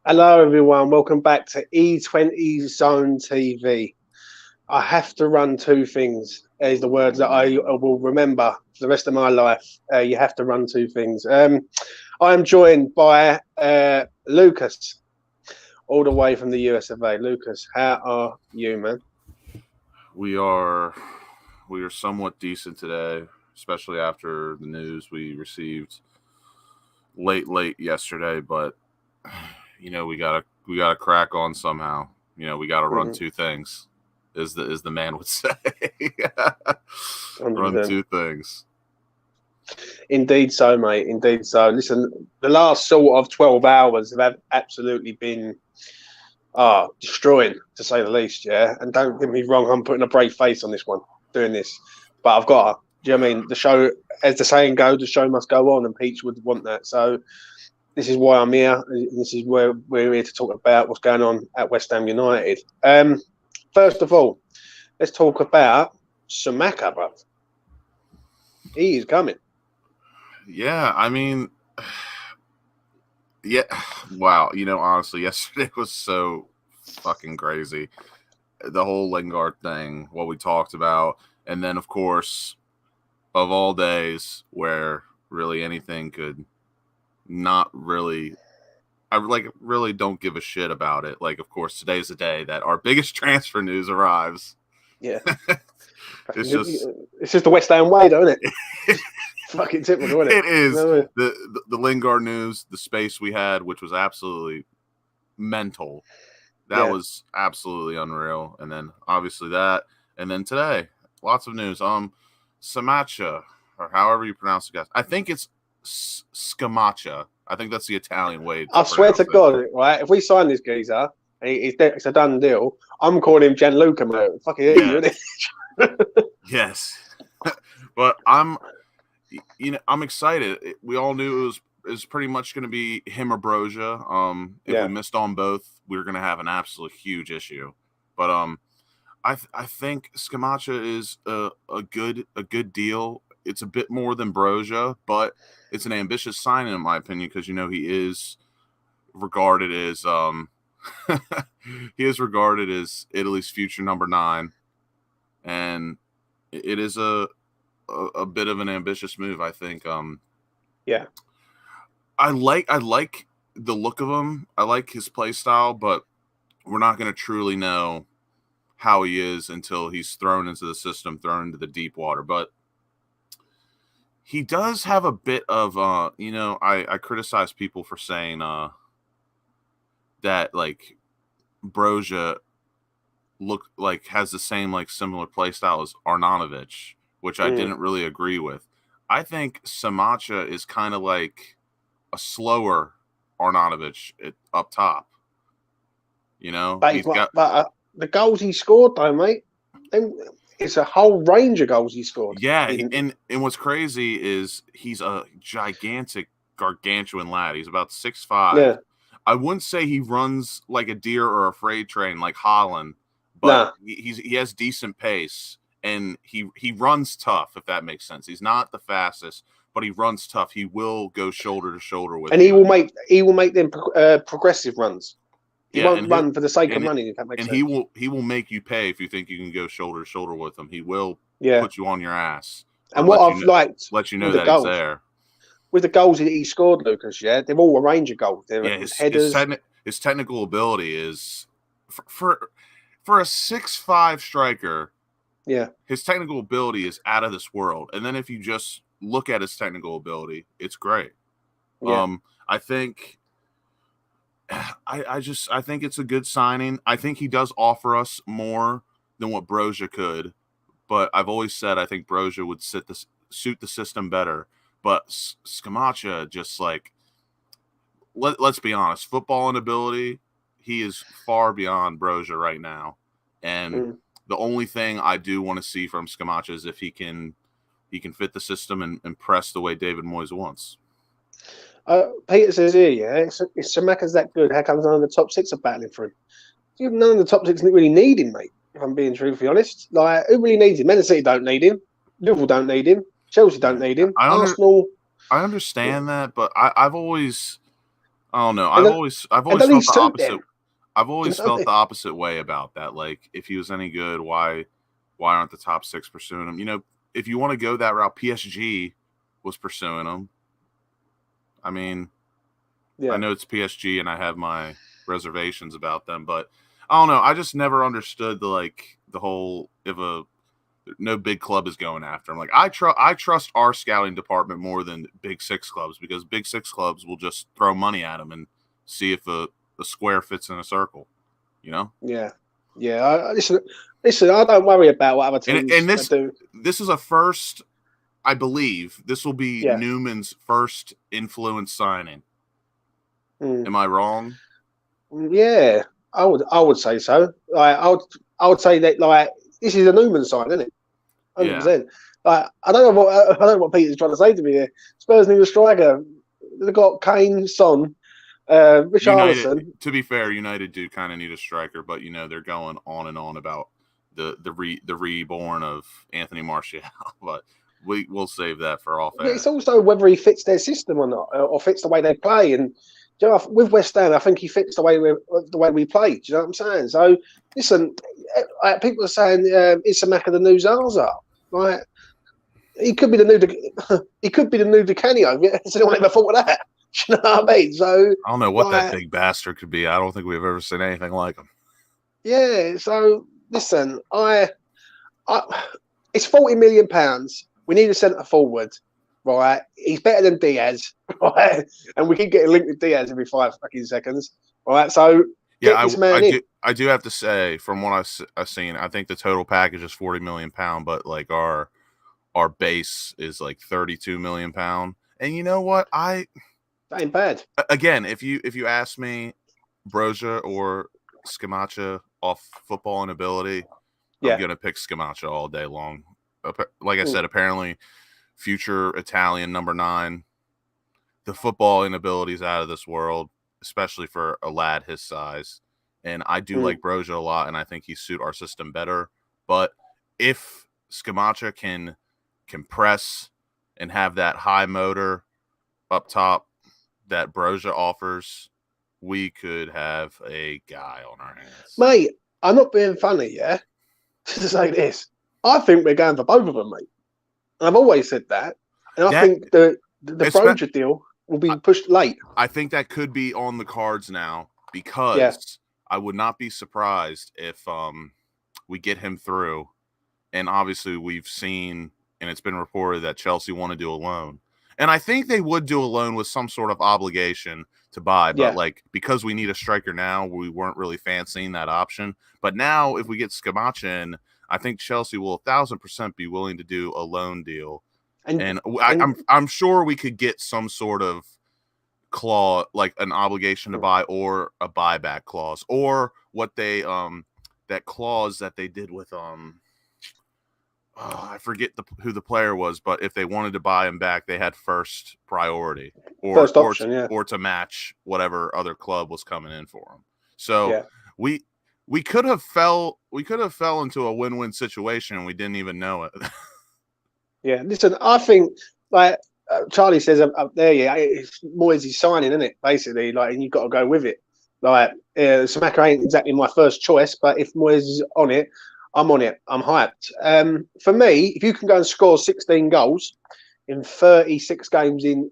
Hello, everyone. Welcome back to E20 Zone TV. I have to run two things, is the words that I will remember for the rest of my life. You have to run two things. I am joined by Lucas, all the way from the US of A. Lucas, how are you, man? We are we are somewhat decent today, especially after the news we received late yesterday. But we gotta crack on somehow. We gotta run Mhm, two things, is the man would say. Run 100%. two things. Indeed so, mate. Indeed so. Listen, the last sort of 12 hours have absolutely been destroying, to say the least. Yeah, and don't get me wrong, I'm putting a brave face on this one, doing this, but I've got to. Do you know what I mean? The show, as the saying goes, the show must go on, and Peach would want that. So this is why I'm here. This is where we're here to talk about what's going on at West Ham United. First of all, let's talk about Scamacca, bro. He is coming. Yeah, I mean, yeah. Wow. Honestly, yesterday was so fucking crazy. The whole Lingard thing, what we talked about, and then of course, of all days where really anything could not really I really don't give a shit about it. Like, of course, today's the day that our biggest transfer news arrives. Yeah, It's just it's just the West Ham way, don't it? Fucking typical, isn't it? it is No, the Lingard news, the space we had, which was absolutely mental. That yeah, was absolutely unreal. And then obviously that, and then today, lots of news. Scamacca, or however you pronounce it, guys. I think it's Scamacca. I think that's the Italian way to I swear to pronounce it. God, right? If we sign this geezer, it's a done deal. I'm calling him Gianluca, mate. Fucking hate you, Yes, innit? yes. But I'm excited. We all knew it was pretty much going to be him or Broja. If we Yeah, missed on both, we were going to have an absolute huge issue. But I think Scamacca is a good deal. It's a bit more than Broja, but it's an ambitious signing in my opinion because he is regarded as he is regarded as Italy's future number 9, and it is a bit of an ambitious move. I think. yeah. I like the look of him. I like his play style, but we're not going to truly know how he is until he's thrown into the system, thrown into the deep water. But he does have a bit of I criticize people for saying that like Broja has the same similar play style as Arnautovic, which I Mm. didn't really agree with. I think Samacha is kind of like a slower Arnautovic up top. But He's got the goals he scored, though, mate, it's a whole range of goals he scored. yeah, and what's crazy is he's a gigantic, gargantuan lad. He's about 6'5". Yeah, I wouldn't say he runs like a deer or a freight train like Holland, but nah, he has decent pace and he runs tough, if that makes sense. He's not the fastest, but he runs tough. He will go shoulder to shoulder with and you. he will make them progressive runs. He Yeah, won't run for the sake of and running, if that makes and he sense. will make you pay if you think you can go shoulder to shoulder with him. He will Yeah, put you on your ass or and what I've liked let you know with the that he's goals, there. that he scored, Lucas, yeah, they're all a range of goals. They're Yeah, headers. his technical ability is for a 6'5" striker. Yeah, His technical ability is out of this world. And then if you just look at his technical ability, it's great. yeah, I think I think it's a good signing. I think he does offer us more than what Broja could, but I've always said I think Broja would suit the system better. But Scamacca just let's be honest, football and ability, he is far beyond Broja right now. And mm. the only thing I do want to see from Scamacca is if he can fit the system and press the way David Moyes wants. Peter says here, yeah, if Scamacca's that good, how comes none of the top six are battling for him? None of the top six really need him, mate. If I'm being truthfully honest, like who really needs him? Man City don't need him. Liverpool don't need him. Chelsea don't need him. I under Arsenal, I understand that, but I've always I don't know. And I've and always then he felt the suit opposite. them. I've Do you always know what I felt mean? the opposite way about that. Like, if he was any good, why aren't the top six pursuing him? You know, if you want to go that route, PSG was pursuing him. I mean, I Yeah. know it's PSG, and I have my reservations about them, but I don't know. I just never understood the whole if a no big club is going after him. Like, I trust our scouting department more than big six clubs, because big six clubs will just throw money at him and see if a square fits in a circle. You know. Yeah. Yeah. Listen. I don't worry about what other And teams do. this is a first. I believe this will be Yeah. Newman's first influence signing. Mm. Am I wrong? Yeah. I would say so. Like I would say that like this is a Newman sign, isn't it? Yeah. 100%. Like I don't know what Peter's trying to say to me here. Spurs need a striker. They've got Kane, Son, United. Richarlison. To be fair, United do kind of need a striker, but they're going on and on about the reborn of Anthony Martial. But we'll save that for off Yeah, air. it's also whether he fits their system or not, or fits the way they play. And you know, with West Ham, I think he fits the way we play. Do you know what I'm saying? So listen, people are saying Scamacca the new Zaza. Like he could be the new he could be the new Di Canio. Has anyone ever thought of that? Do you know what I mean? So I don't know what that big bastard could be. I don't think we've ever seen anything like him. yeah. So listen, it's £40 million. We need a centre forward, right? He's better than Diaz, right? And we keep getting linked with Diaz every 5 fucking seconds, right? So Yeah, get this man in. I do have to say, from what I've seen, I think the total package is £40 million, but like our base is like £32 million. And you know what? That ain't bad. Again, if you ask me, Broja or Scamacca off football and ability, Yeah. I'm gonna pick Scamacca all day long. Like I said, apparently future Italian number 9. The football inability is out of this world, especially for a lad his size. And I do like Broja a lot, and I think he suit our system better. But if Scamacca can press and have that high motor up top that Broja offers, we could have a guy on our hands. Mate, I'm not being funny, yeah? To say this, I think we're going for both of them, mate. And I've always said that. And I think the Broja deal will be pushed late. I think that could be on the cards now, because I would not be surprised if we get him through. And obviously we've seen, and it's been reported, that Chelsea want to do a loan. And I think they would do a loan with some sort of obligation to buy. But because we need a striker now, we weren't really fancying that option. But now if we get Scamacca in, I think Chelsea will 1,000% be willing to do a loan deal. And I'm sure we could get some sort of clause, like an obligation to buy or a buyback clause, or what they that clause that they did with I forget who the player was, but if they wanted to buy him back, they had first priority, or first option, or to match whatever other club was coming in for him. So we could have fell into a win-win situation, and we didn't even know it. Yeah, listen, I think like Charlie says up there, it's Moyes' signing, isn't it? Basically, like, and you've got to go with it. Like, Scamacca ain't exactly my first choice, but if Moyes is on it, I'm on it. I'm hyped. For me, if you can go and score 16 goals in 36 games in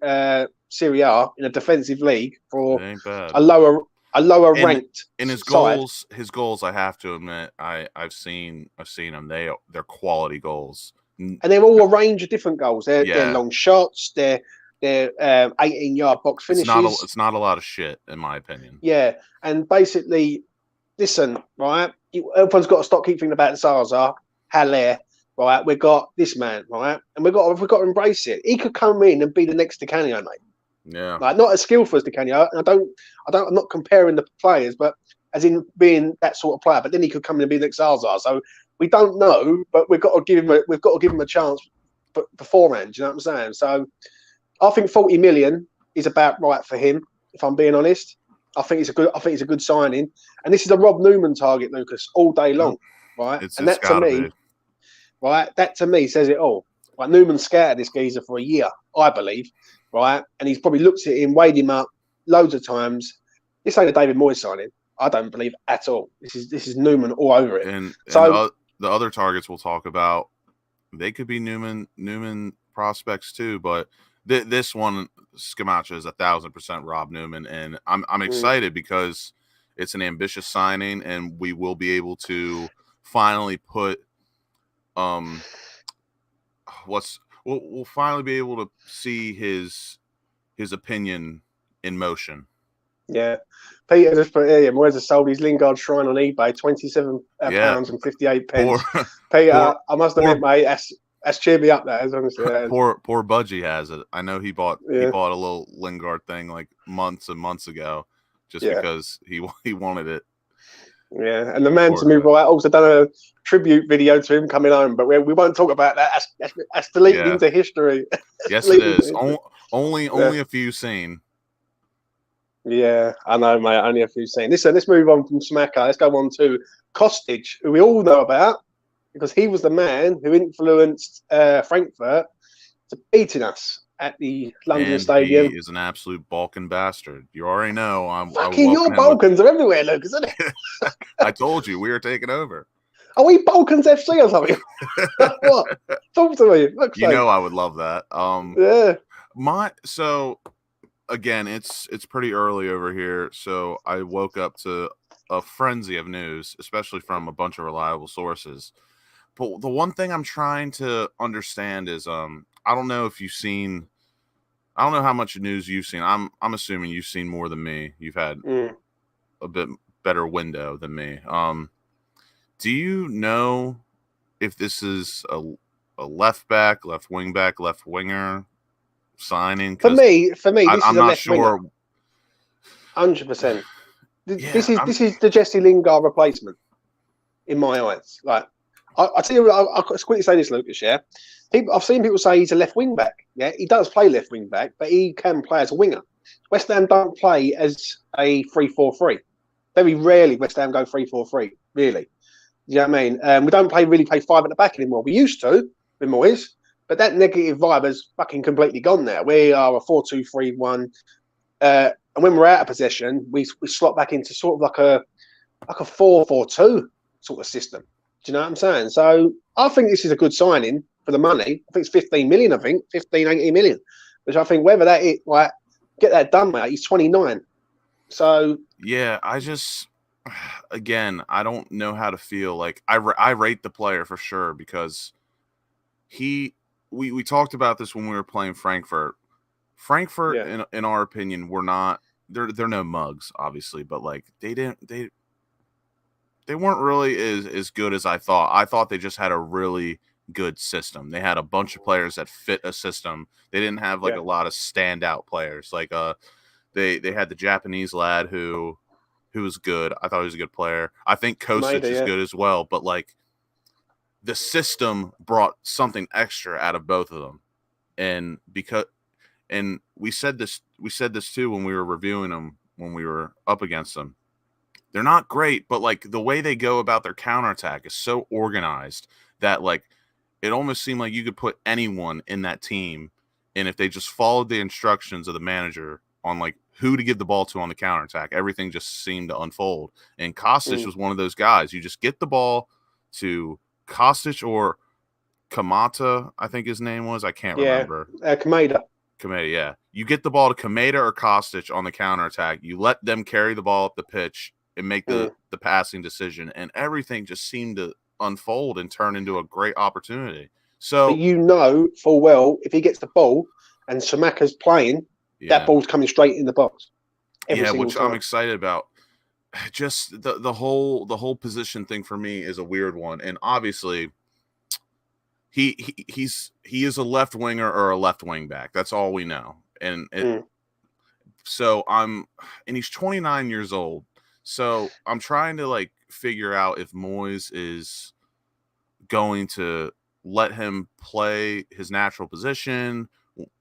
Serie A in a defensive league for a lower ranked in his side. goals, I have to admit, I've seen them. They're quality goals. And they're all a range of different goals. They're long shots. They're 18-yard box finishes. It's not a lot of shit, in my opinion. Yeah, and basically, listen, right? Everyone's got to stop keep thinking about Zaza, Haller, right? We've got this man, right? And we've got to embrace it. He could come in and be the next Di Canio, mate. Yeah, like not as skillful as Di Canio. And I'm not comparing the players, but as in being that sort of player. But then he could come in and be the next Zaza. So we don't know, but we've got to give him a chance beforehand. Do you know what I'm saying? So I think 40 million is about right for him. If I'm being honest, I think it's a good signing. And this is a Rob Newman target, Lucas, all day long, right? And that to me says it all. Like, Newman scouted this geezer for a year, I believe, right? And he's probably looked at him, weighed him up, loads of times. This ain't a David Moyes signing. I don't believe at all. This is Newman all over it. And so the other targets we'll talk about, they could be Newman prospects too, but this one, Scamacca, is 1,000% Rob Newman, and I'm excited because it's an ambitious signing, and we will be able to finally put we'll finally be able to see his opinion in motion. Yeah, Peter just put here. Moyes has sold his Lingard shrine on eBay, £27 and 58 pence. Peter, I must admit, mate, that's cheered me up. That is honestly. Poor Budgie has it. I know he bought a little Lingard thing like months and months ago, just because he wanted it. Yeah, and the man to move right also done a tribute video to him coming home, but we won't talk about that. That's deleted into history. Yes, it is. Only a few seen. Yeah, I know, mate. Only a few seen. Listen, let's move on from Scamacca. Let's go on to Kostic, who we all know about because he was the man who influenced Frankfurt to beating us at the London Stadium. He is an absolute Balkan bastard. You already know. Fucking your Balkans are everywhere, Luke, isn't it? I told you we were taking over. Are we Balkans FC or something? What? Talk to me. You know I would love that. So again, it's pretty early over here, so I woke up to a frenzy of news, especially from a bunch of reliable sources. But the one thing I'm trying to understand is I don't know if you've seen. I don't know how much news you've seen. I'm assuming you've seen more than me. You've had a bit better window than me. Do you know if this is a left back, left wing back, left winger signing? For me, this I'm is a not left sure. 100%. This is the Jesse Lingard replacement in my eyes. Like I tell you, I'll quickly say this, Lucas. Yeah, I've seen people say he's a left wing back. Yeah, he does play left wing back, but he can play as a winger. West Ham don't play as a 3-4-3. Very rarely West Ham go 3-4-3. Really, you know what I mean? We don't really play five at the back anymore. We used to with Moyes, but that negative vibe has fucking completely gone now. We are a 4-2-3-1, and when we're out of possession, we slot back into sort of like a 4-4-2 sort of system. Do you know what I'm saying? So I think this is a good signing for the money. I think it's 15 million. I think 15, 18 million, which I think whether that is like get that done, mate. He's 29. So yeah, I don't know how to feel. Like I rate the player for sure because we talked about this when we were playing Frankfurt. In our opinion, were not they're no mugs, obviously, but like they weren't really as good as I thought. I thought they just had a really good system. They had a bunch of players that fit a system. They didn't have a lot of standout players. Like they had the Japanese lad who was good. I thought he was a good player. I think Kostic is good as well, but like the system brought something extra out of both of them. And we said this too when we were reviewing them, when we were up against them. They're not great, but like the way they go about their counterattack is so organized that like it almost seemed like you could put anyone in that team, and if they just followed the instructions of the manager on like who to give the ball to on the counterattack, everything just seemed to unfold. And Kostic was one of those guys. You just get the ball to Kostic or Kamata, I think his name was. I can't remember. Kamada, yeah. You get the ball to Kamada or Kostic on the counterattack. You let them carry the ball up the pitch and make the passing decision. And everything just seemed to unfold and turn into a great opportunity. So but full well, if he gets the ball and Scamacca's playing, that ball's coming straight in the box. Which time. I'm excited about. Just the whole position thing for me is a weird one. And obviously he is a left winger or a left wing back. That's all we know. And so he's 29 years old. So I'm trying to like figure out if Moyes is going to let him play his natural position,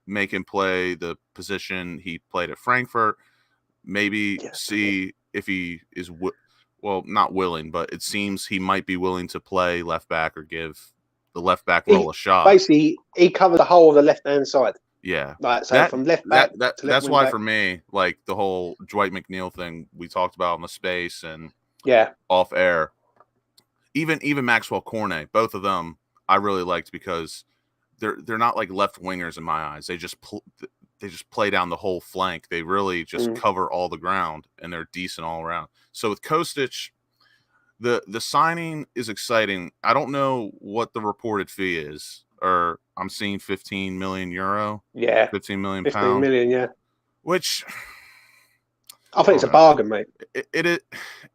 make him play the position he played at Frankfurt, maybe see if he is not willing, but it seems he might be willing to play left back or give the left back role a shot. Basically, he covered the whole of the left-hand side. Yeah. Like, so from left back to left That's wing why back. for me, like the whole Dwight McNeil thing we talked about in the space and Yeah. off air. Even Maxwell Cornet, both of them I really liked because they're not like left wingers in my eyes. They just play down the whole flank. They really just cover all the ground, and they're decent all around. So with Kostic, the signing is exciting. I don't know what the reported fee is, or I'm seeing 15 million euro. Yeah. 15 million 15 pound. million, yeah. Which I think it's a bargain, mate. It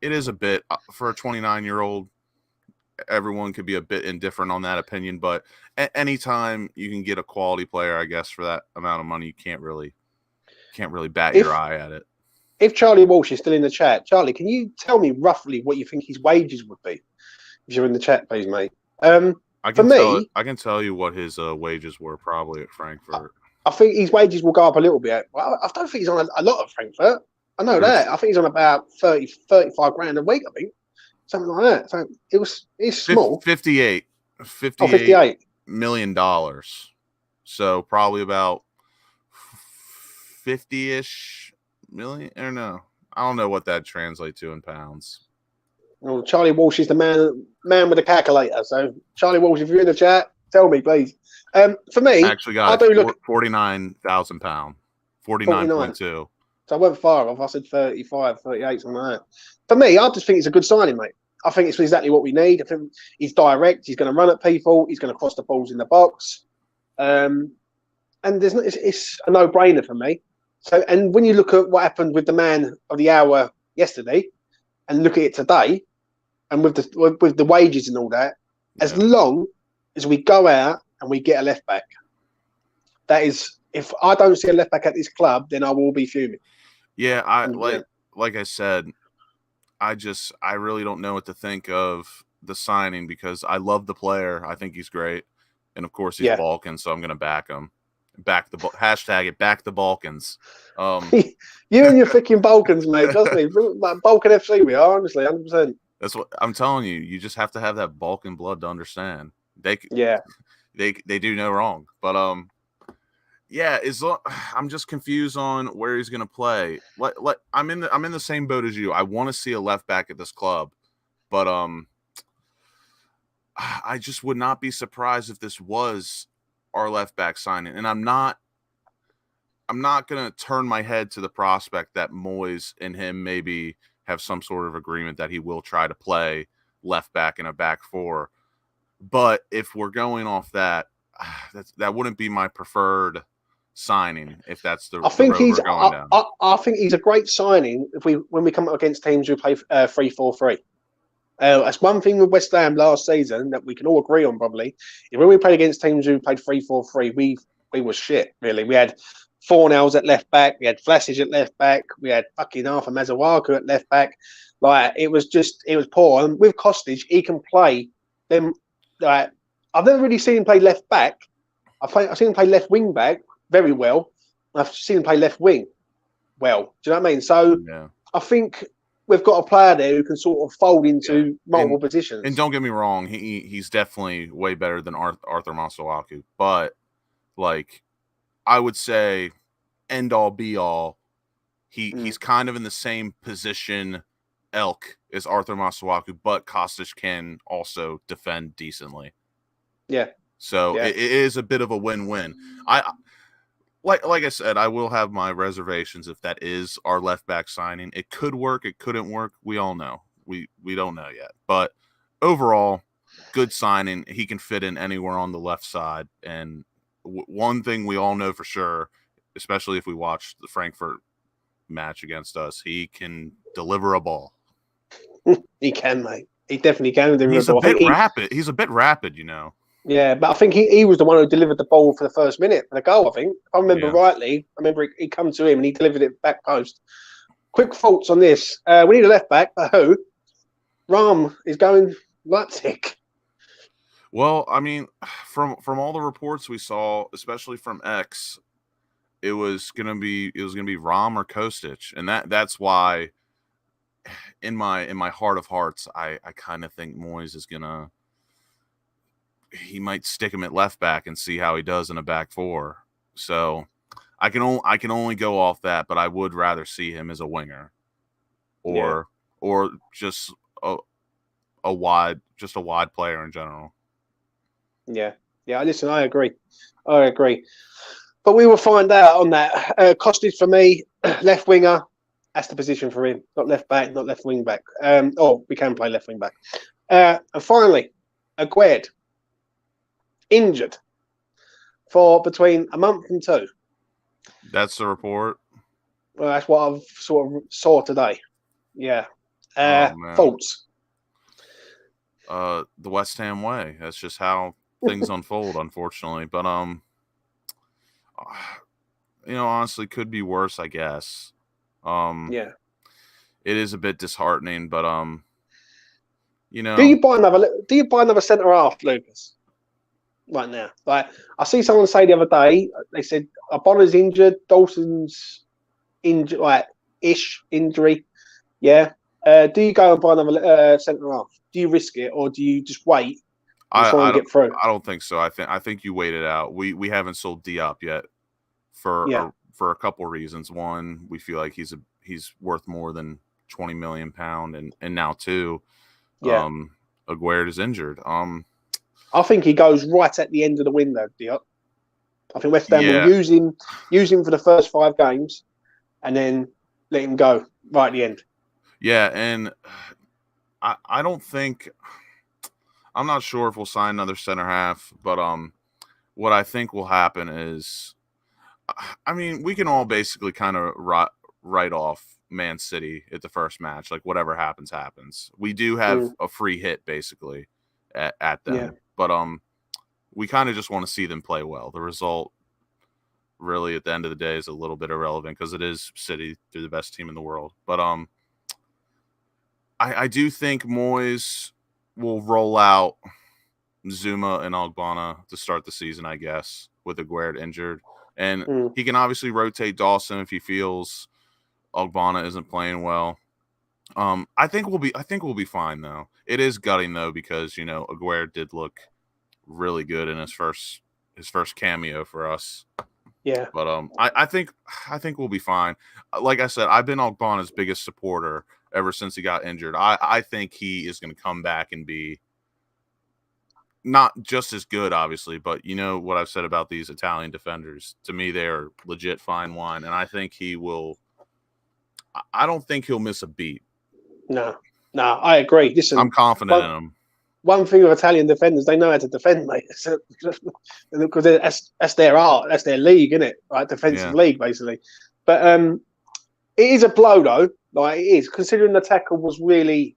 is a bit for a 29-year-old. Everyone could be a bit indifferent on that opinion, but anytime you can get a quality player, I guess for that amount of money, you can't really bat your eye at it. If Charlie Walsh is still in the chat, Charlie, can you tell me roughly what you think his wages would be? If you're in the chat, please, mate. I can tell you what his wages were probably at Frankfurt. I think his wages will go up a little bit. Well, I don't think he's on a lot at Frankfurt. I know that. I think he's on about 30, 35 grand a week, I think. Something like that. So it's small. 58 million dollars. So probably about 50-ish million, or no. I don't know what that translates to in pounds. Well, Charlie Walsh is the man with the calculator. So Charlie Walsh, if you're in the chat, tell me, please. For me, I actually got it, 49,000 pounds. 49.2. So I went far off. I said 35, 38, something like that. For me, I just think it's a good signing, mate. I think it's exactly what we need. I think he's direct. He's going to run at people. He's going to cross the balls in the box. And it's a no-brainer for me. So, and when you look at what happened with the man of the hour yesterday, and look at it today, and with the wages and all that, as long as we go out and we get a left back, that is, if I don't see a left back at this club, then I will be fuming. Yeah, like I said, I really don't know what to think of the signing because I love the player. I think he's great, and of course he's Balkan, so I'm going to back him. Back the hashtag it. Back the Balkans. You and your freaking Balkans, mate. Trust me, like Balkan FC, we are honestly 100%. That's what I'm telling you. You just have to have that Balkan blood to understand. They do no wrong, but I'm just confused on where he's going to play. I'm in the same boat as you. I want to see a left back at this club, but I just would not be surprised if this was our left back signing, and I'm not going to turn my head to the prospect that Moyes and him maybe have some sort of agreement that he will try to play left back in a back four. But if we're going off that wouldn't be my preferred signing if that's the road we're going down. I think he's a great signing when we come up against teams who play 3-4-3. That's one thing with West Ham last season that we can all agree on probably. When we played against teams who played 3-4-3, we was shit, really. We had Fornells at left back, we had Vlasic at left back, we had fucking Arthur Mazawaku at left back. Like it was poor. And with Kostic, he can play them. Like I've never really seen him play left back. I've seen him play left wing back very well. I've seen him play left wing well. Do you know what I mean? So I think we've got a player there who can sort of fold into multiple positions. And don't get me wrong, he's definitely way better than Arthur Masawaku. But like I would say, end all be all, he's kind of in the same position elk as Arthur Masawaku, but Kostic can also defend decently. Yeah. So it is a bit of a win-win. Like I said, I will have my reservations if that is our left back signing. It could work, it couldn't work. We all know. We don't know yet. But overall, good signing. He can fit in anywhere on the left side. And one thing we all know for sure, especially if we watch the Frankfurt match against us, he can deliver a ball. He can, mate. He definitely can. He's a bit rapid. He's a bit rapid, you know. Yeah, but I think he was the one who delivered the ball for the first minute for the goal, I think. If I remember rightly, I remember he come to him and he delivered it back post. Quick thoughts on this. We need a left back, but who? Ram is going Leipzig. Well, I mean, from all the reports we saw, especially from X, it was gonna be Ram or Kostic, and that's why in my heart of hearts, I kind of think Moyes is he might stick him at left back and see how he does in a back four. So I can only go off that, but I would rather see him as a winger or just a wide player in general. Yeah. Listen, I agree. But we will find out on that. Kostic for me, left winger. That's the position for him. Not left back, not left wing back. We can play left wing back. And finally, Aguerd, injured for between a month and 2. That's the report. Well, that's what I've sort of saw today. Yeah. Thoughts? The West Ham way. That's just how things unfold, unfortunately. But honestly, could be worse, I guess. It is a bit disheartening, but do you buy another centre half, Lucas? Right now, like I see someone say the other day, they said Abonna's injured, Dawson's injured, like injury. Yeah. Do you go and buy another centre half? Do you risk it, or do you just wait and try and get through? I don't think so. I think you wait it out. We haven't sold Diop yet for a couple reasons. One, we feel like he's worth more than £20 million, and now 2, Aguerd is injured. I think he goes right at the end of the window, Diop. I think West Ham will use him for the first 5 games, and then let him go right at the end. Yeah, and I don't think – I'm not sure if we'll sign another center half, but what I think will happen is – I mean, we can all basically kind of write off Man City at the first match. Like, whatever happens, happens. We do have a free hit, basically, at them. Yeah. But we kind of just want to see them play well. The result, really, at the end of the day, is a little bit irrelevant because it is City. They're the best team in the world. But I do think Moyes will roll out Zuma and Ogbonna to start the season, I guess, with Aguerd injured. And he can obviously rotate Dawson if he feels Ogbonna isn't playing well. I think we'll be fine though. It is gutting though because Aguerd did look really good in his first cameo for us. Yeah. But I think we'll be fine. Like I said, I've been Ogbonna's biggest supporter ever since he got injured. I think he is going to come back and be not just as good, obviously, but you know what I've said about these Italian defenders. To me, they are legit fine wine, and I think he will. I don't think he'll miss a beat. No, I agree. Listen, I'm confident in him. One thing with Italian defenders, they know how to defend, mate. Because that's their art, that's their league, isn't it? Right, defensive league, basically. But it is a blow, though. Like it is, considering the tackle was really,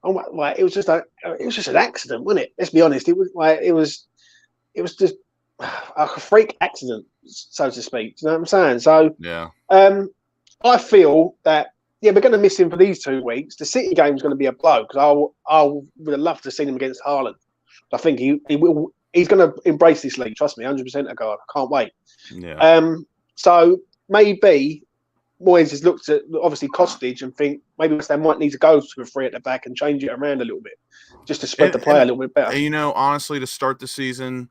it was just an accident, wasn't it? Let's be honest. It was just a freak accident, so to speak. Do you know what I'm saying? So yeah. I feel that we're going to miss him for these 2 weeks. The City game is going to be a blow because I would have loved to see him against Haaland. I think he's going to embrace this league. Trust me, 100% Aguerd. I can't wait. Yeah. So maybe Moyes has looked at obviously Kostic and think maybe they might need to go to a 3 at the back and change it around a little bit just to spread the play a little bit better. And, honestly, to start the season,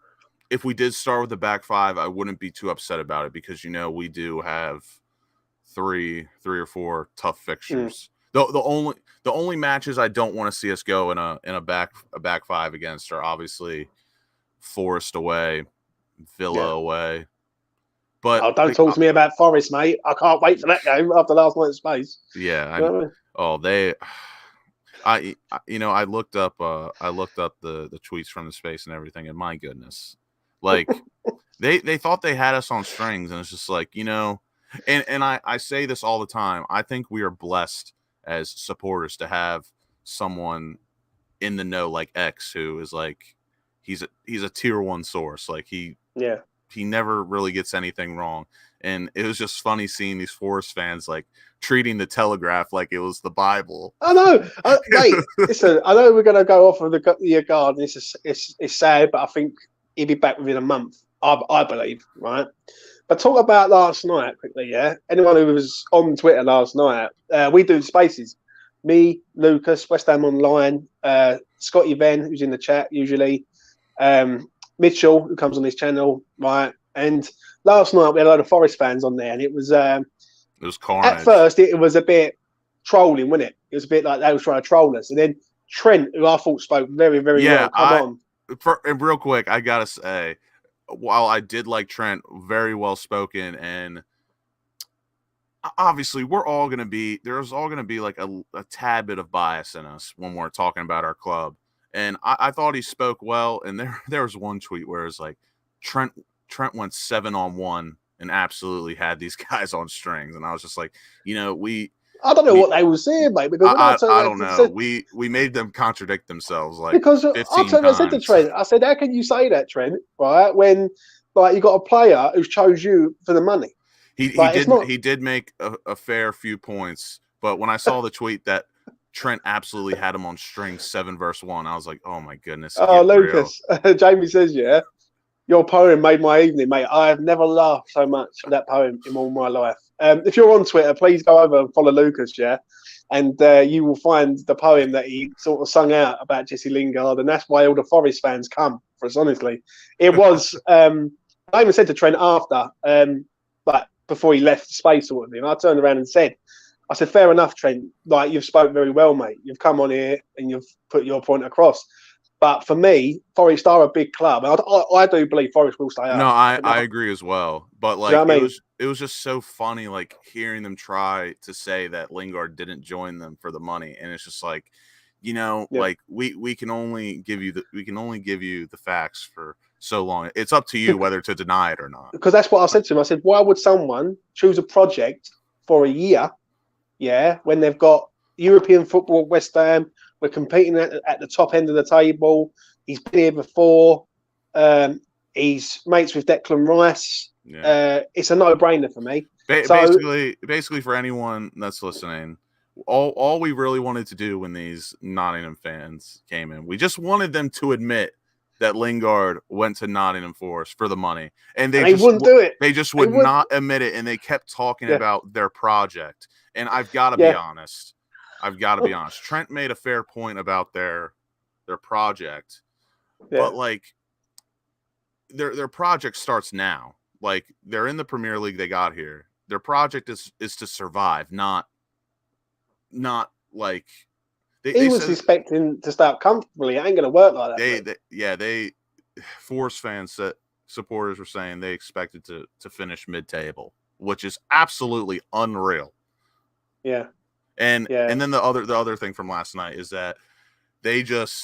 if we did start with the back 5, I wouldn't be too upset about it because we do have three or 4 tough fixtures. The only matches I don't want to see us go in a back 5 against are obviously Forest away, Villa away. But don't talk to me about Forest, mate. I can't wait for that game after last night's space. Yeah. I looked up the tweets from the space and everything, and my goodness, like they thought they had us on strings, and it's just like and I say this all the time. I think we are blessed as supporters to have someone in the know like X who is like he's a tier 1 source. Like he never really gets anything wrong. And it was just funny seeing these Forest fans like treating the Telegraph like it was the Bible. I know, mate. Listen, I know we're going to go off of the Aguerd. It's sad, but I think he'll be back within a month. I believe, right? But talk about last night quickly, yeah? Anyone who was on Twitter last night, we do spaces. Me, Lucas, West Ham Online, Scotty Venn, who's in the chat usually, Mitchell, who comes on this channel, right? And last night we had a load of Forest fans on there, and it was carnage. At first it was a bit trolling, wasn't it? It was a bit like they were trying to troll us, and then Trent, who I thought spoke very, very well, come on. And real quick, I gotta say, while I did like Trent, very well spoken, and obviously there's all gonna be like a tad bit of bias in us when we're talking about our club. And I thought he spoke well. And there was one tweet where it's like Trent went 7-on-1 and absolutely had these guys on strings, and I was just like, I don't know what they were saying, mate. Because I don't know. We made them contradict themselves because 15 times. I said to Trent, I said, how can you say that, Trent? Right, when like you got a player who chose you for the money. He did make a fair few points, but when I saw the tweet that Trent absolutely had him on strings 7-1, I was like, oh my goodness. Oh, Lucas, Jamie says, yeah, your poem made my evening, mate. I have never laughed so much for that poem in all my life. If you're on Twitter, please go over and follow Lucas, yeah? And you will find the poem that he sort of sung out about Jesse Lingard, and that's why all the Forest fans come for us, honestly. It was, I even said to Trent after, but before he left the space sort of thing, I turned around and said, I said, fair enough, Trent. Like, you've spoke very well, mate. You've come on here and you've put your point across. But for me, Forest are a big club. I do believe Forest will stay up. No, I agree as well. But like, it was just so funny, like hearing them try to say that Lingard didn't join them for the money, and it's just like, like we can only give you the facts for so long. It's up to you whether to deny it or not. Because that's what I said to him. I said, why would someone choose a project for a year? Yeah, when they've got European football at West Ham. We're competing at the top end of the table. He's been here before. He's mates with Declan Rice. Yeah. It's a no-brainer for me. Basically, for anyone that's listening, all we really wanted to do when these Nottingham fans came in, we just wanted them to admit that Lingard went to Nottingham Forest for the money, and they just wouldn't do it. They just would not admit it, and they kept talking about their project. And I've got to be honest. Trent made a fair point about their project, but like their project starts now. Like, they're in the Premier League, they got here. Their project is to survive, not like he was expecting to start comfortably. It ain't going to work like that. Forest fans, supporters were saying they expected to finish mid-table, which is absolutely unreal. Yeah. And then the other thing from last night is that they don't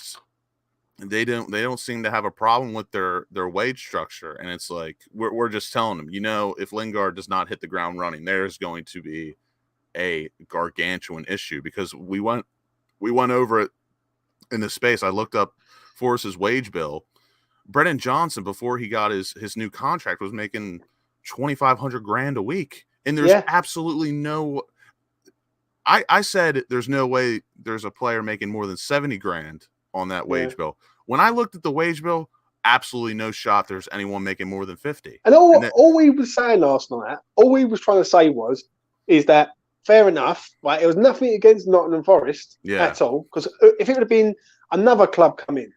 seem to have a problem with their wage structure, and it's like we're just telling them, if Lingard does not hit the ground running, there's going to be a gargantuan issue, because we went over it in the space. I looked up Forrest's wage bill. Brennan Johnson, before he got his new contract, was making $2,500 a week, and there's absolutely no. I said there's no way there's a player making more than $70,000 on that wage bill. When I looked at the wage bill, absolutely no shot there's anyone making more than 50. And all we was saying last night, all we was trying to say is that fair enough, right? It was nothing against Nottingham Forest at all, because if it would have been another club coming,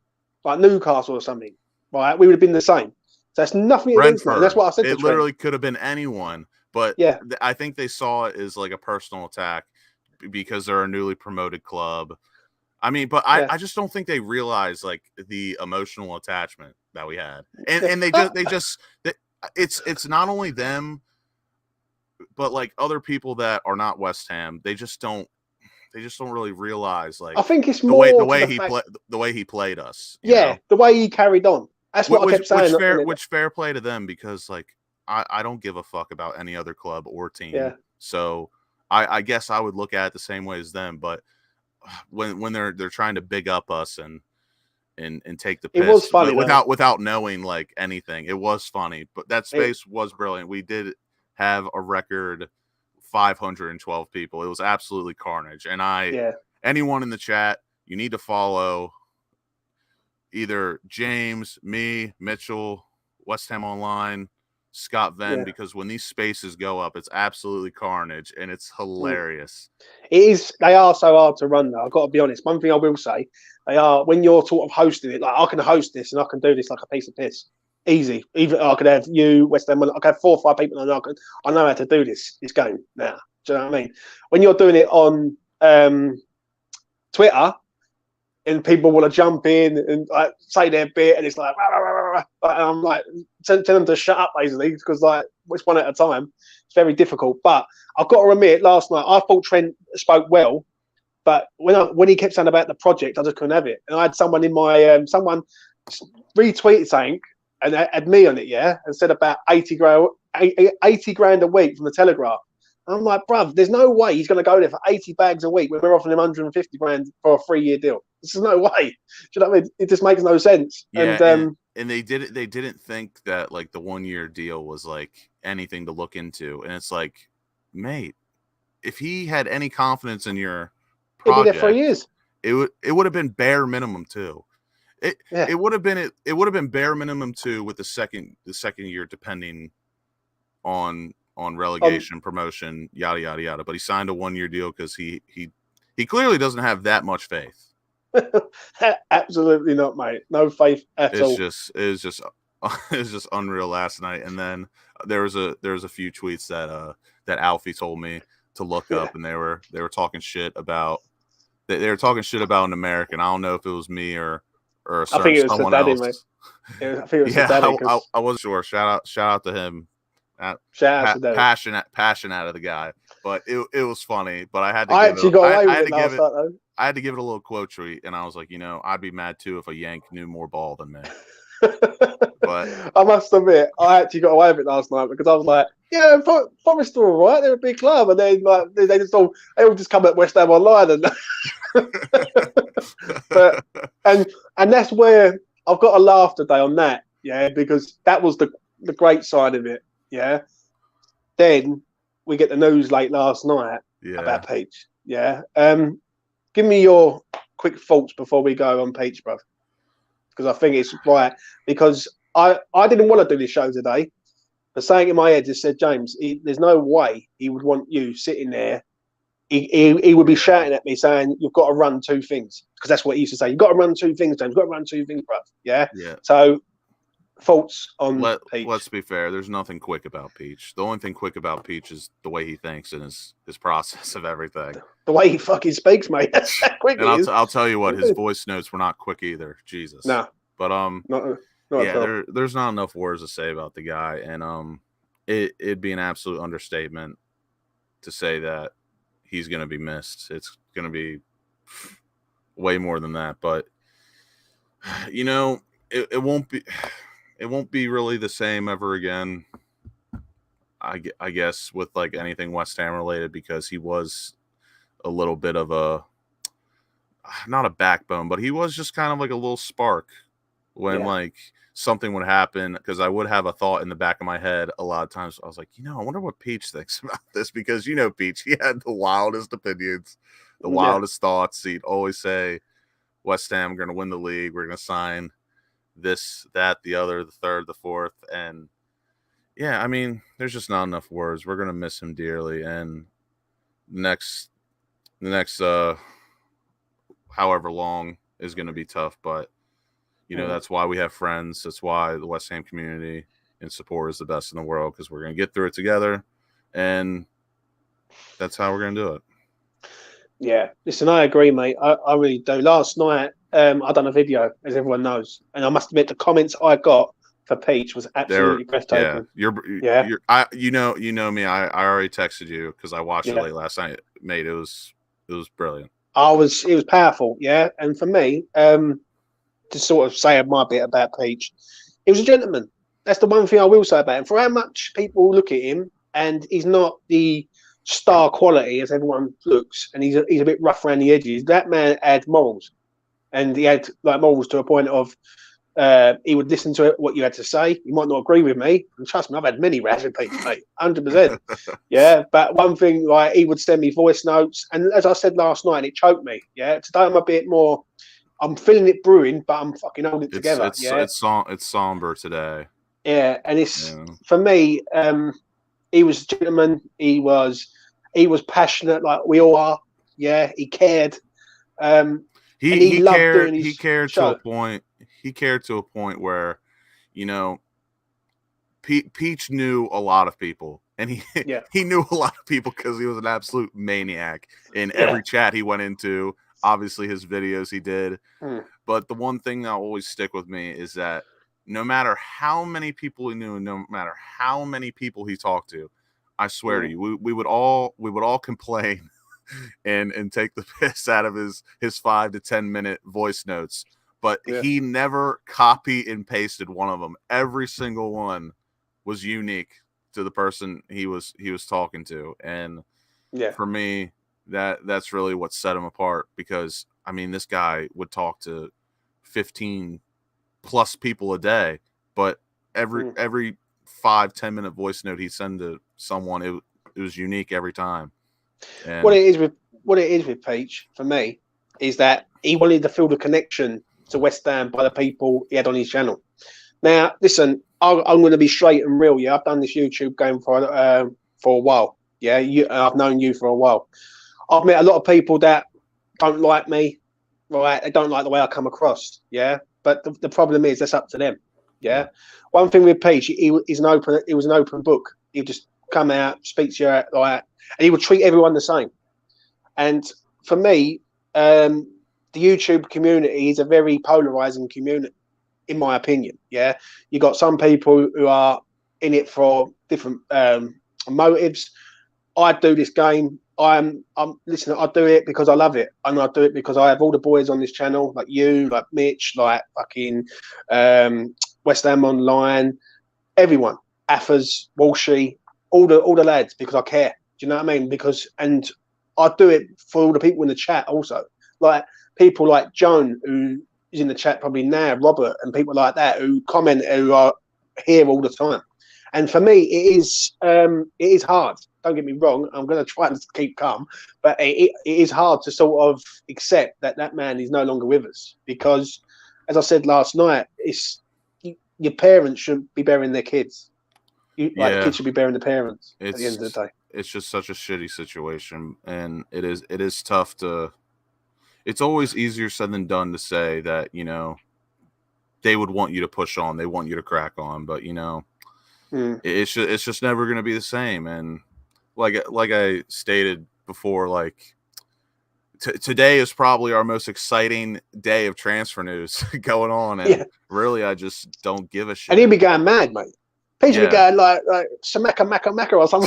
like Newcastle or something, right, we would have been the same. So that's nothing against them. That's what I said. It literally could have been anyone, but I think they saw it as like a personal attack, because they're a newly promoted club. I mean, but I just don't think they realize like the emotional attachment that we had, and it's not only them, but like other people that are not West Ham. They just don't really realize, like, I think it's more the way he played us. The way he carried on. That's what I kept saying. Which fair play to them, because like I don't give a fuck about any other club or team. Yeah. So I guess I would look at it the same way as them, but when they're trying to big up us and take the piss, it was funny, without knowing like anything, it was funny. But that space was brilliant. We did have a record 512 people. It was absolutely carnage. And anyone in the chat, you need to follow either James, me, Mitchell, West Ham Online, Scott Venn, because when these spaces go up, it's absolutely carnage, and it's hilarious. It is. They are so hard to run, though. I've got to be honest. One thing I will say, they are, when you're sort of hosting it, like I can host this and I can do this like a piece of piss. Easy. Even I could have you, West Ham. I could have 4 or 5 people, and I know how to do this game now. Do you know what I mean? When you're doing it on Twitter, and people want to jump in and like say their bit, and it's like, rah, rah, rah, rah, and I'm like, tell them to shut up basically, because like it's one at a time. It's very difficult. But I've got to admit, last night I thought Trent spoke well, but when he kept saying about the project, I just couldn't have it. And I had someone in my someone retweeted something and had me on it, and said about 80 grand a week from the Telegraph. I'm like, bruv, there's no way he's going to go there for 80 bags a week when we're offering him 150 grand for a 3-year deal. This is no way. Do you know what I mean? It just makes no sense. Yeah, and they didn't think that like the 1-year deal was like anything to look into. And it's like, mate, if he had any confidence in your project, he'd be there 3 years. It would have been bare minimum too. It would have been bare minimum too with the second year, depending on relegation, promotion, yada yada yada. But he signed a 1-year deal because he clearly doesn't have that much faith. Absolutely not, mate. No faith at all. It's just unreal last night. And then there was a few tweets that Alfie told me to look up, and they were talking shit about an American. I don't know if it was me or I think it was someone Daddy, else. mate. I think it was Daddy. I wasn't sure. Shout out to him. Shout out to Daddy. Passion out of the guy, but it was funny. But I had to. I had to give it a little quote tweet, and I was like, I'd be mad too if a Yank knew more ball than me. But I must admit, I actually got away with it last night because I was like, yeah, Forest are all right. They're a big club, and then like they all just come at West Ham online, and but and that's where I've got to laugh today on that, because that was the great side of it, Then we get the news late last night about Peach, Give me your quick thoughts before we go on Peach, bruv, because I think it's right. Because I didn't want to do this show today, but saying in my head just said, James, there's no way he would want you sitting there. He would be shouting at me saying, you've got to run 2 things, because that's what he used to say. You've got to run 2 things, James. You've got to run 2 things, bruv. Yeah. So thoughts on Peach. Let's be fair. There's nothing quick about Peach. The only thing quick about Peach is the way he thinks and his process of everything. The way he fucking speaks, mate. That's that quick. And I'll tell you what, his voice notes were not quick either. Jesus. No. But not there's not enough words to say about the guy, and it'd be an absolute understatement to say that he's going to be missed. It's going to be way more than that, but it won't be. It won't be really the same ever again, I guess, with like anything West Ham related, because he was a little bit of not a backbone, but he was just kind of like a little spark when like something would happen, because I would have a thought in the back of my head a lot of times. I was like, I wonder what Peach thinks about this, because Peach, he had the wildest opinions, the wildest thoughts. He'd always say, West Ham, we're going to win the league, we're going to sign this, that, the other, the third, the fourth. And I mean, there's just not enough words. We're going to miss him dearly. And the next however long is going to be tough, but that's why we have friends. That's why the West Ham community and support is the best in the world, because we're going to get through it together, and that's how we're going to do it. Yeah, listen, I agree, mate. I really do. Last night, I done a video, as everyone knows, and I must admit the comments I got for Peach was absolutely breathtaking. You know me. I already texted you because I watched it late last night, mate. It was brilliant. It was powerful, and for me, to sort of say my bit about Peach, he was a gentleman. That's the one thing I will say about him. For how much people look at him, and he's not the star quality as everyone looks, and he's a bit rough around the edges. That man had morals, and he had like morals to a point of he would listen to what you had to say. You might not agree with me, and trust me, I've had many rash with Peach, mate, 100%. But one thing, like, he would send me voice notes, and as I said last night, it choked me. Today I'm a bit more. I'm feeling it brewing, but I'm fucking holding it together. It's somber today. And it's for me. He was a gentleman. He was passionate, like we all are. He cared. He cared to a point. He cared to a point where, Peach knew a lot of people, and he knew a lot of people because he was an absolute maniac in every chat he went into. Obviously, his videos he did. But the one thing that will always stick with me is that no matter how many people he knew, and no matter how many people he talked to, I swear to you, we would all complain and take the piss out of his 5 to 10 minute voice notes. But he never copy and pasted one of them. Every single one was unique to the person he was talking to. And for me, that's really what set him apart, because I mean, this guy would talk to 15 plus people a day, but every 5-10 minute voice note he'd send to someone, it was unique every time. And what it is with Peach for me is that he wanted to feel the connection to West Ham by the people he had on his channel. Now, listen, I'm going to be straight and real. Yeah, I've done this YouTube game for a while. Yeah, I've known you for a while. I've met a lot of people that don't like me, right? They don't like the way I come across. Yeah, but the problem is that's up to them. Yeah. One thing with Peach, he was an open book. He would just come out, speak to you like, and he would treat everyone the same. And for me, the YouTube community is a very polarizing community, in my opinion. Yeah, you got some people who are in it for different motives. I do this game. Listen, I do it because I love it, and I do it because I have all the boys on this channel, like you, like Mitch, like fucking West Ham Online, everyone, Affers, Walshy, all the lads, because I care. Do you know what I mean? And I do it for all the people in the chat also, like people like Joan, who is in the chat probably now, Robert, and people like that who comment, who are here all the time. And for me, it is hard. Don't get me wrong. I'm going to try and keep calm, but it is hard to sort of accept that man is no longer with us, because, as I said last night, your parents shouldn't be burying their kids. The kids should be burying the parents at the end of the day. It's just such a shitty situation, and it is tough to. It's always easier said than done to say that, you know, they would want you to push on, they want you to crack on, but you know, it's just never going to be the same. And like I stated before, like today is probably our most exciting day of transfer news going on, and really, I just don't give a shit. And he'd be going mad, mate. Peach would be going like Scamacca or some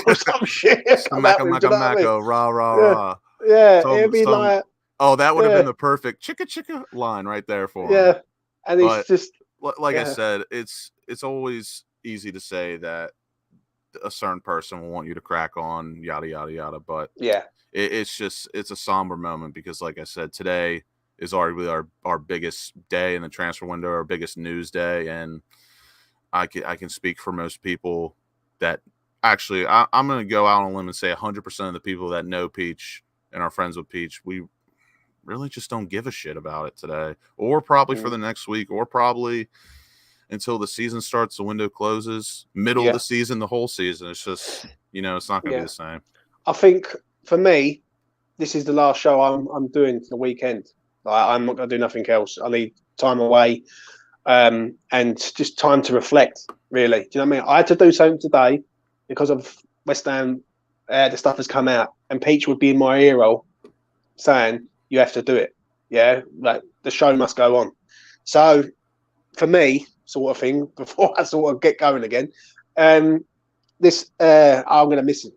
shit. Scamacca, rah. Yeah, it'd be like. Oh, that would have been the perfect chicka line right there for him. Yeah, and it's just like I said, it's always easy to say that a certain person will want you to crack on, yada yada yada. But it's a somber moment, because, like I said, today is arguably our biggest day in the transfer window, our biggest news day, and I can speak for most people that actually I'm going to go out on a limb and say 100% of the people that know Peach and are friends with Peach, we really just don't give a shit about it today, or probably for the next week, or probably until the season starts, the window closes, middle of the season, the whole season. It's just, you know, it's not going to be the same. I think for me, this is the last show I'm doing for the weekend. Like, I'm not going to do nothing else. I need time away, and just time to reflect, really. Do you know what I mean? I had to do something today because of West Ham. The stuff has come out, and Peach would be in my ear saying, you have to do it. Yeah, like the show must go on. So for me, sort of thing, before I sort of get going again, I'm going to miss him.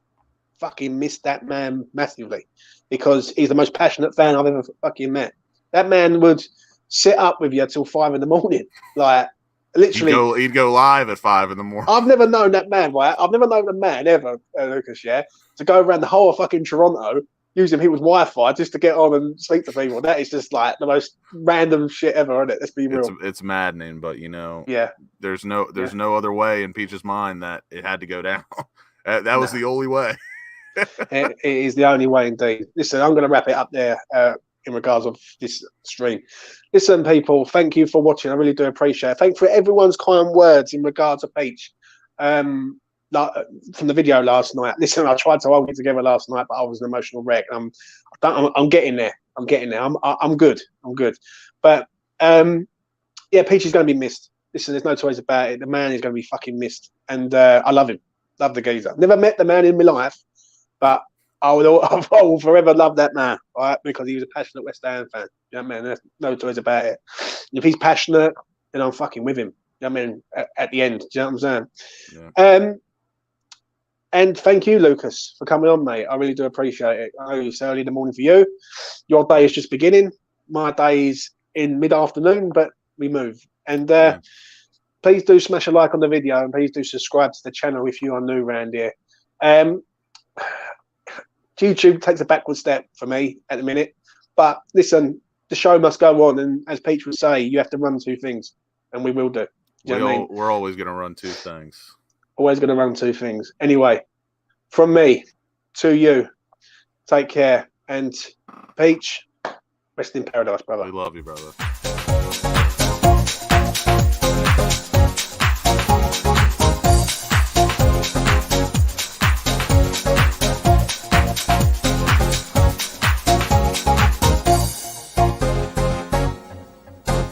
Fucking miss that man massively, because he's the most passionate fan I've ever fucking met. That man would sit up with you till 5 a.m, like literally. He'd go live at 5 a.m. I've never known that man, right? I've never known a man ever, Lucas, to go around the whole of fucking Toronto using people's Wi-Fi just to get on and speak to people. That is just like the most random shit ever, isn't it? Let's be real. It's maddening, but you know, there's no other way in Peach's mind that it had to go down. That was the only way. It is the only way, indeed. Listen, I'm going to wrap it up there in regards of this stream. Listen, people, thank you for watching. I really do appreciate it. Thank you for everyone's kind words in regards to Peach. From the video last night. Listen, I tried to hold it together last night, but I was an emotional wreck. I'm getting there. I'm good. But Peach is going to be missed. listen, there's no two ways about it. The man is going to be fucking missed, and I love him. Love the geezer. Never met the man in my life, but I will forever love that man, right? Because he was a passionate West Ham fan. You know what I mean? There's no two ways about it. And if he's passionate, then I'm fucking with him. You know what I mean? At the end, do you know what I'm saying? Yeah. And thank you, Lucas, for coming on, mate. I really do appreciate it. I know it's early in the morning for you. Your day is just beginning. My day is in mid-afternoon, but we move. And please do smash a like on the video, and please do subscribe to the channel if you are new around here. YouTube takes a backward step for me at the minute. But listen, the show must go on. And as Peach would say, you have to run two things. And we will do. We're always going to run two things. Always going to run two things. Anyway, from me to you, take care. And Peach, rest in paradise, brother. We love you, brother.